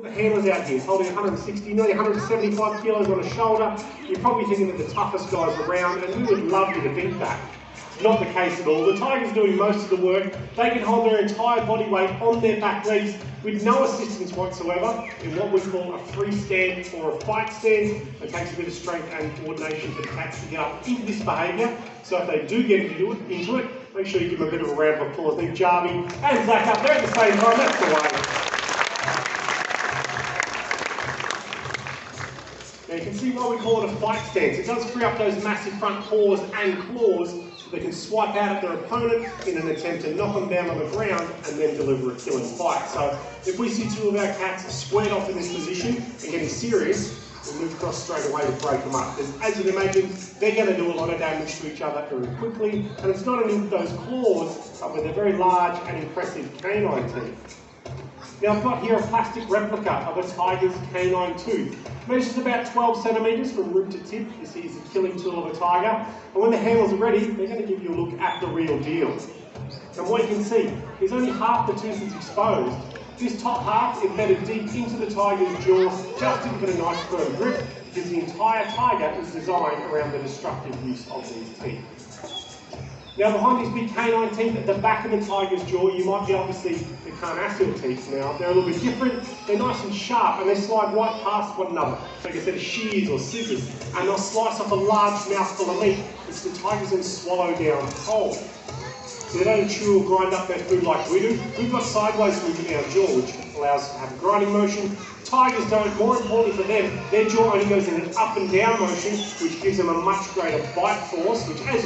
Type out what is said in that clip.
The handler's out here holding 160, nearly 175 kilos on his shoulder. You're probably thinking they're the toughest guys around, and we would love you to think that. It's not the case at all. The tiger's doing most of the work. They can hold their entire body weight on their back legs with no assistance whatsoever in what we call a free stand or a fight stand. It takes a bit of strength and coordination for the cats to get up into this behaviour. So if they do get into it, make sure you give them a bit of a round of applause. I think Jarvie and Zach up there at the same time. That's the way. Now you can see why we call it a fight stance. It does free up those massive front paws and claws so they can swipe out at their opponent in an attempt to knock them down on the ground and then deliver a killing fight. So if we see two of our cats squared off in this position and getting serious, we'll move across straight away to break them up. Because as you can imagine, they're going to do a lot of damage to each other very quickly, and it's not only those claws, but with their very large and impressive canine teeth. Now I've got here a plastic replica of a tiger's canine tooth. Measures about 12 centimetres from root to tip. This is the killing tool of a tiger. And when the handlers are ready, they're going to give you a look at the real deal. And what you can see is only half the tooth is exposed. This top half embedded deep into the tiger's jaw, just to give it a nice firm grip, because the entire tiger is designed around the destructive use of these teeth. Now behind these big canine teeth at the back of the tiger's jaw, you might be obviously the carnassial teeth now. They're a little bit different, they're nice and sharp, and they slide right past one another. So like a set of shears or scissors, and they'll slice off a large mouthful of meat, which the tigers then swallow down whole. So they don't chew or grind up their food like we do. We've got sideways movement in our jaw, which allows us to have a grinding motion. Tigers don't. More importantly for them, their jaw only goes in an up and down motion, which gives them a much greater bite force, which as